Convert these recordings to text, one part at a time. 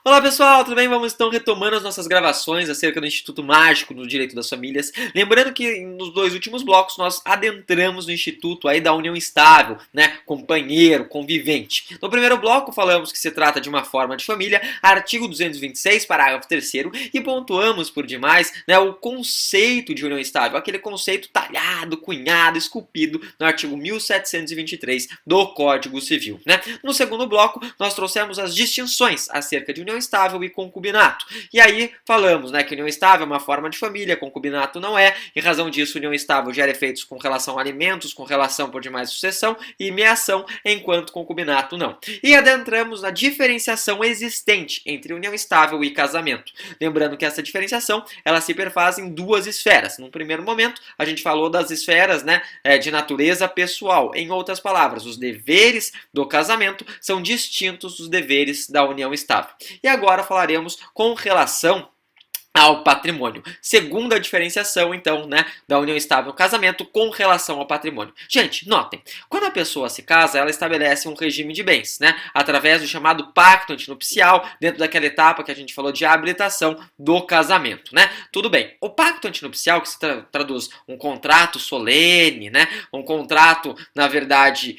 Olá pessoal, tudo bem? Vamos então retomando as nossas gravações acerca do Instituto Mágico no Direito das Famílias. Lembrando que nos dois últimos blocos nós adentramos no Instituto aí da união estável, né? Companheiro, convivente. No primeiro bloco falamos que se trata de uma forma de família, artigo 226, parágrafo 3º, e pontuamos por demais, né, o conceito de união estável, aquele conceito talhado, cunhado, esculpido no artigo 1723 do Código Civil, né? No segundo bloco nós trouxemos as distinções acerca de união estável e concubinato. E aí falamos, né, que união estável é uma forma de família, concubinato não é. Em razão disso, união estável gera efeitos com relação a alimentos, com relação por demais sucessão e meação, enquanto concubinato não. E adentramos na diferenciação existente entre união estável e casamento. Lembrando que essa diferenciação, ela se perfaz em duas esferas. Num primeiro momento, a gente falou das esferas, né, de natureza pessoal. Em outras palavras, os deveres do casamento são distintos dos deveres da união estável. E agora falaremos com relação ao patrimônio. Segunda diferenciação, então, né, da união estável no casamento com relação ao patrimônio. Gente, notem, quando a pessoa se casa, ela estabelece um regime de bens, né, através do chamado pacto antinupcial, dentro daquela etapa que a gente falou de habilitação do casamento, né? Tudo bem, o pacto antinupcial, que se traduz um contrato solene, né, um contrato, na verdade,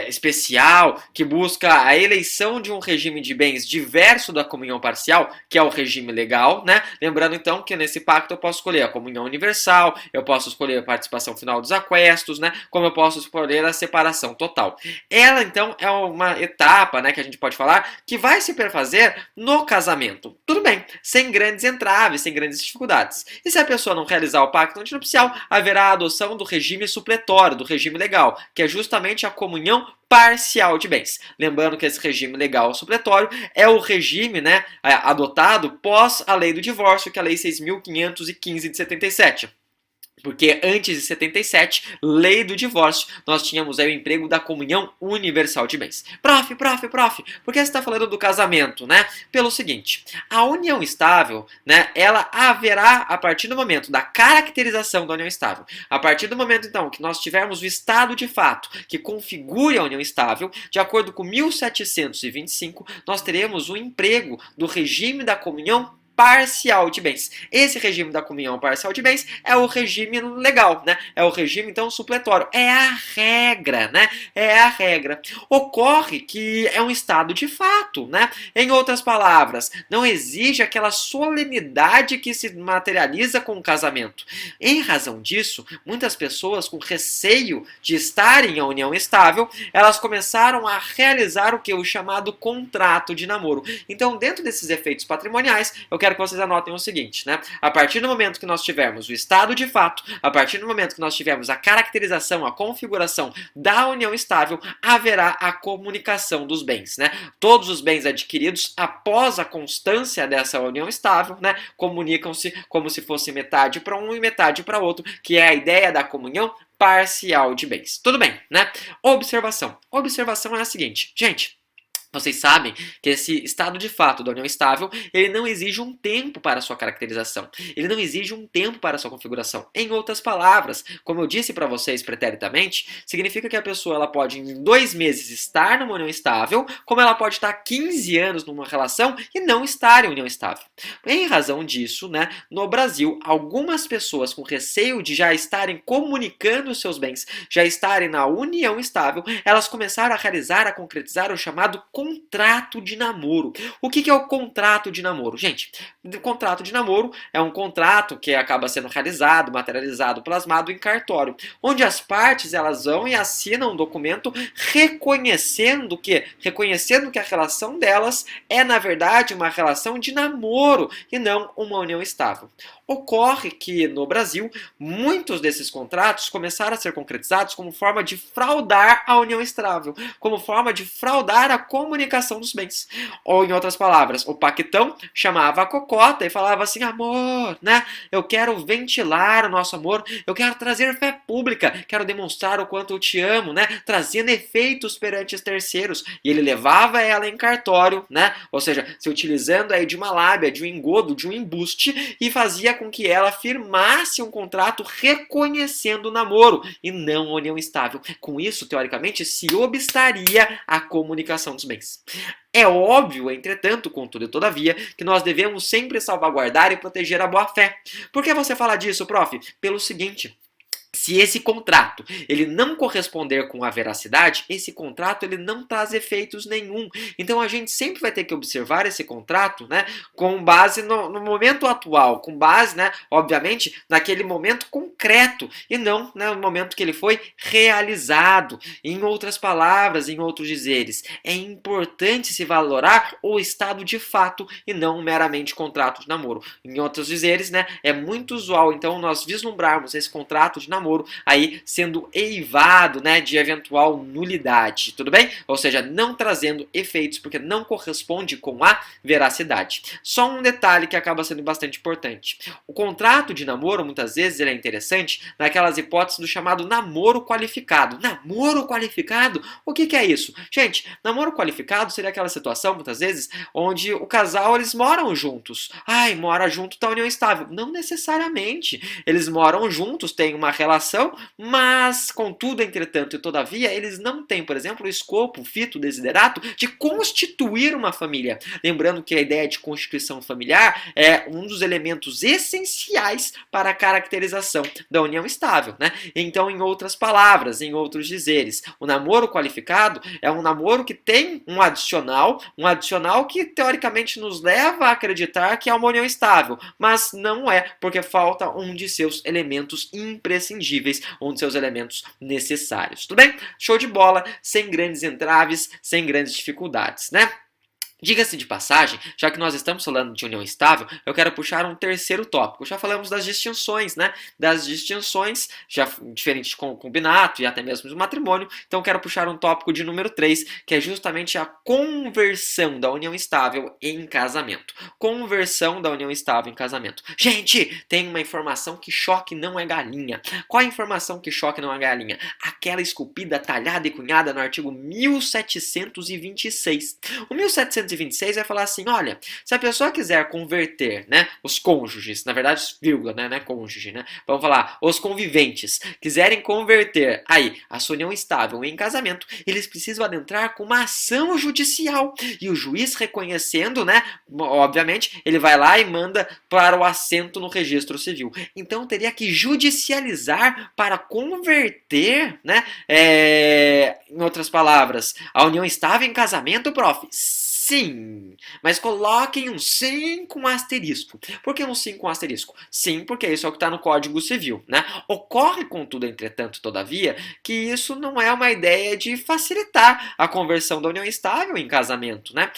especial, que busca a eleição de um regime de bens diverso da comunhão parcial, que é o regime legal, né? Lembrando então que nesse pacto eu posso escolher a comunhão universal, eu posso escolher a participação final dos aquestos, né? Como eu posso escolher a separação total. Ela então é uma etapa, né, que a gente pode falar que vai se perfazer no casamento. Tudo bem, sem grandes entraves, sem grandes dificuldades. E se a pessoa não realizar o pacto antinupcial, haverá a adoção do regime supletório, do regime legal, que é justamente a comunhão parcial de bens. Lembrando que esse regime legal supletório é o regime, né, adotado pós a lei do divórcio, que é a lei 6.515 de 77. Porque antes de 77, lei do divórcio, nós tínhamos aí o emprego da comunhão universal de bens. Prof, por que você está falando do casamento, né? Pelo seguinte, a união estável, né, ela haverá a partir do momento da caracterização da união estável. A partir do momento, então, que nós tivermos o estado de fato que configure a união estável, de acordo com 1725, nós teremos o emprego do regime da comunhão parcial de bens. Esse regime da comunhão parcial de bens é o regime legal, né? É o regime, então, supletório. É a regra, né? É a regra. Ocorre que é um estado de fato, né? Em outras palavras, não exige aquela solenidade que se materializa com o casamento. Em razão disso, muitas pessoas com receio de estarem em união estável, elas começaram a realizar o que? O chamado contrato de namoro. Então, dentro desses efeitos patrimoniais, eu quero que vocês anotem o seguinte, né? A partir do momento que nós tivermos o estado de fato, a partir do momento que nós tivermos a caracterização, a configuração da união estável, haverá a comunicação dos bens, né? Todos os bens adquiridos após a constância dessa união estável, né, comunicam-se como se fosse metade para um e metade para outro, que é a ideia da comunhão parcial de bens. Tudo bem, né? Observação. Observação é a seguinte, gente. Vocês sabem que esse estado de fato da união estável, ele não exige um tempo para a sua caracterização. Ele não exige um tempo para a sua configuração. Em outras palavras, como eu disse para vocês preteritamente, significa que a pessoa ela pode em 2 meses estar numa união estável, como ela pode estar 15 anos numa relação e não estar em união estável. Em razão disso, né, no Brasil, algumas pessoas com receio de já estarem comunicando os seus bens, já estarem na união estável, elas começaram a realizar, a concretizar o chamado contrato de namoro. O que é o contrato de namoro? Gente, o contrato de namoro é um contrato que acaba sendo realizado, materializado, plasmado em cartório, onde as partes elas vão e assinam um documento reconhecendo que a relação delas é, na verdade, uma relação de namoro e não uma união estável. Ocorre que, no Brasil, muitos desses contratos começaram a ser concretizados como forma de fraudar a união estável, como forma de fraudar a comunicação dos bens. Ou, em outras palavras, o pactão chamava a cocota e falava assim, amor, né? Eu quero ventilar o nosso amor, eu quero trazer fé pública, quero demonstrar o quanto eu te amo, né? Trazendo efeitos perante os terceiros. E ele levava ela em cartório, né? Ou seja, se utilizando aí de uma lábia, de um engodo, de um embuste, e fazia com que ela firmasse um contrato reconhecendo o namoro e não a união estável. Com isso, teoricamente, se obstaria a comunicação dos bens. bens. É óbvio, entretanto, contudo e todavia, que nós devemos sempre salvaguardar e proteger a boa-fé. Por que você fala disso, prof? Pelo seguinte: se esse contrato ele não corresponder com a veracidade, esse contrato ele não traz efeitos nenhum. Então a gente sempre vai ter que observar esse contrato, né, com base no momento atual, com base, né, obviamente, naquele momento concreto e não, né, no momento que ele foi realizado. Em outras palavras, em outros dizeres, é importante se valorar o estado de fato e não meramente contrato de namoro. Em outros dizeres, né, é muito usual então nós vislumbrarmos esse contrato de namoro aí sendo eivado, né, de eventual nulidade, tudo bem? Ou seja, não trazendo efeitos porque não corresponde com a veracidade. Só um detalhe que acaba sendo bastante importante. O contrato de namoro, muitas vezes, ele é interessante naquelas hipóteses do chamado namoro qualificado. Namoro qualificado? O que é isso? Gente, namoro qualificado seria aquela situação, muitas vezes, onde o casal, eles moram juntos. Ai, mora junto, tá união estável. Não necessariamente. Eles moram juntos, têm uma relação, mas, contudo, entretanto e todavia, eles não têm, por exemplo, o escopo, o fito, o desiderato de constituir uma família. Lembrando que a ideia de constituição familiar é um dos elementos essenciais para a caracterização da união estável, né? Então, em outras palavras, em outros dizeres, o namoro qualificado é um namoro que tem um adicional que teoricamente nos leva a acreditar que é uma união estável, mas não é, porque falta um de seus elementos imprescindíveis, um de seus elementos necessários. Tudo bem? Show de bola, sem grandes entraves, sem grandes dificuldades, né? Diga-se de passagem, já que nós estamos falando de união estável, eu quero puxar um terceiro tópico. Já falamos das distinções, né? Das distinções, já diferente de concubinato e até mesmo do matrimônio. Então eu quero puxar um tópico de número 3, que é justamente a conversão da união estável em casamento. Conversão da união estável em casamento. Gente, tem uma informação que choque não é galinha. Qual a informação que choque não é galinha? Aquela esculpida, talhada e cunhada no artigo 1726. O 1726 vai falar assim, olha, se a pessoa quiser converter, né, os cônjuges, na verdade, vírgula, né, não é cônjuge, né, vamos falar, os conviventes, quiserem converter aí a sua união estável em casamento, eles precisam adentrar com uma ação judicial, e o juiz reconhecendo, né, obviamente, ele vai lá e manda para o assento no registro civil. Então, teria que judicializar para converter, né, em outras palavras, a união estável em casamento, prof? Sim, mas coloquem um sim com asterisco. Por que um sim com asterisco? Sim, porque isso é o que está no Código Civil, né? Ocorre, contudo, entretanto, todavia, que isso não é uma ideia de facilitar a conversão da união estável em casamento, né?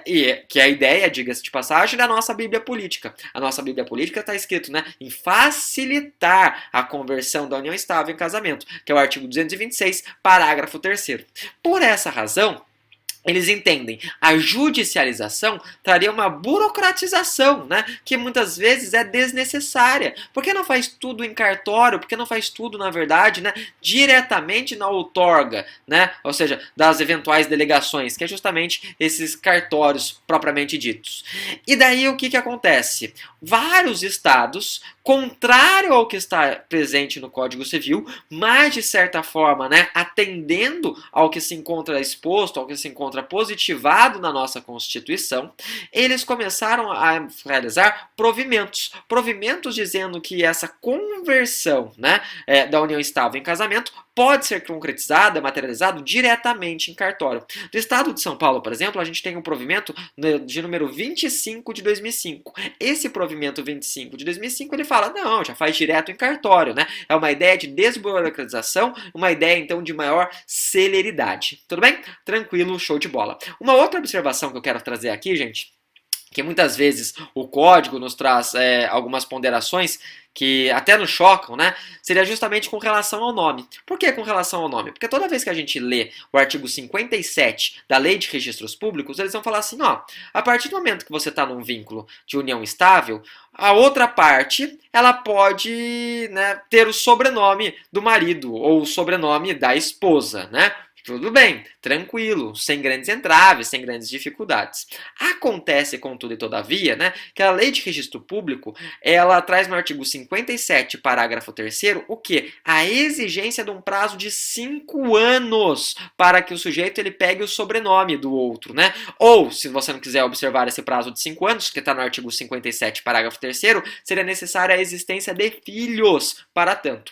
E que a ideia, diga-se de passagem, da nossa Bíblia Política. A nossa Bíblia Política está escrito, né, em facilitar a conversão da união estável em casamento, que é o artigo 226, parágrafo 3º. Por essa razão, eles entendem a judicialização traria uma burocratização, né, que muitas vezes é desnecessária. Por que não faz tudo em cartório? Por que não faz tudo, na verdade, né, diretamente na outorga, né, ou seja, das eventuais delegações, que é justamente esses cartórios propriamente ditos. E daí o que acontece? Vários estados, contrário ao que está presente no Código Civil, mas de certa forma, né, atendendo ao que se encontra exposto, ao que se encontra positivado na nossa Constituição, eles começaram a realizar provimentos dizendo que essa conversão, né, da união estável em casamento pode ser concretizada, materializado diretamente em cartório. Do estado de São Paulo, por exemplo, a gente tem um provimento de número 25 de 2005. Esse provimento 25 de 2005, ele fala, não, já faz direto em cartório, né? É uma ideia de desburocratização, uma ideia, então, de maior celeridade. Tudo bem? Tranquilo, show de bola. Uma outra observação que eu quero trazer aqui, gente, que muitas vezes o código nos traz algumas ponderações que até nos chocam, né? Seria justamente com relação ao nome. Por que com relação ao nome? Porque toda vez que a gente lê o artigo 57 da Lei de Registros Públicos, eles vão falar assim, ó, a partir do momento que você está num vínculo de união estável, a outra parte, ela pode, né, ter o sobrenome do marido ou o sobrenome da esposa, né? Tudo bem, tranquilo, sem grandes entraves, sem grandes dificuldades. Acontece, contudo e todavia, né, que a Lei de Registro Público, ela traz no artigo 57, parágrafo 3º, o quê? A exigência de um prazo de 5 anos para que o sujeito ele pegue o sobrenome do outro, né? Ou, se você não quiser observar esse prazo de 5 anos, que está no artigo 57, parágrafo 3º, seria necessária a existência de filhos para tanto.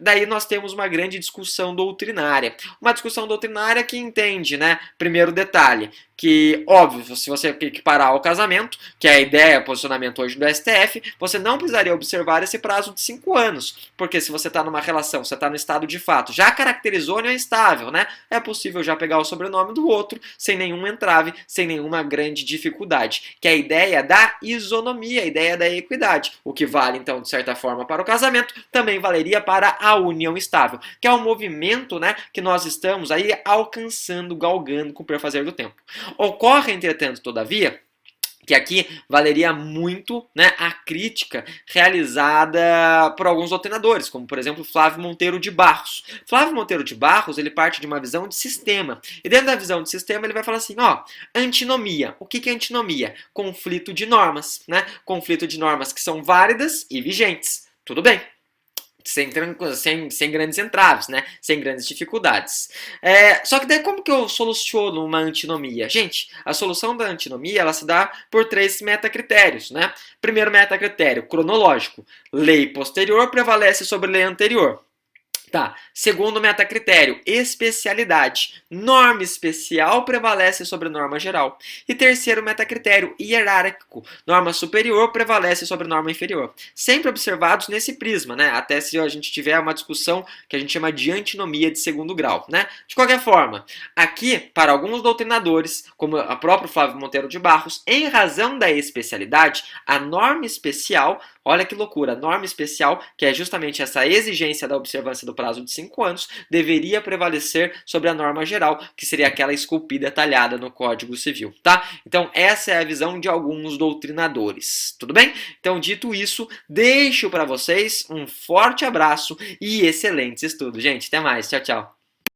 Daí nós temos uma grande discussão doutrinária. Uma discussão doutrinária que entende, né? Primeiro detalhe, que, óbvio, se você equiparar ao casamento, que é a ideia, posicionamento hoje do STF, você não precisaria observar esse prazo de 5 anos. Porque se você está numa relação, você está no estado de fato, já caracterizou união estável, né? É possível já pegar o sobrenome do outro sem nenhum entrave, sem nenhuma grande dificuldade. Que é a ideia da isonomia, a ideia da equidade. O que vale, então, de certa forma, para o casamento, também valeria para a união estável, que é um movimento, né, que nós estamos aí alcançando, galgando com o perfazer do tempo. Ocorre, entretanto, todavia, que aqui valeria muito, né, a crítica realizada por alguns doutrinadores, como por exemplo Flávio Monteiro de Barros. Flávio Monteiro de Barros, ele parte de uma visão de sistema. E dentro da visão de sistema ele vai falar assim, ó, antinomia. O que é antinomia? Conflito de normas, né? Conflito de normas que são válidas e vigentes. Tudo bem. Sem grandes entraves, né? Sem grandes dificuldades. Só que daí como que eu soluciono uma antinomia? Gente, a solução da antinomia ela se dá por 3 metacritérios, né? Primeiro metacritério, cronológico. Lei posterior prevalece sobre lei anterior. Tá. Segundo metacritério, especialidade. Norma especial prevalece sobre norma geral. E terceiro metacritério, hierárquico. Norma superior prevalece sobre norma inferior. Sempre observados nesse prisma, né? Até se a gente tiver uma discussão que a gente chama de antinomia de segundo grau, né? De qualquer forma, aqui, para alguns doutrinadores, como a própria Flávio Monteiro de Barros, em razão da especialidade, a norma especial, olha que loucura, a norma especial, que é justamente essa exigência da observância do prazo de 5 anos, deveria prevalecer sobre a norma geral, que seria aquela esculpida talhada no Código Civil, tá? Então essa é a visão de alguns doutrinadores, tudo bem? Então dito isso, deixo para vocês um forte abraço e excelentes estudos, gente. Até mais, tchau, tchau.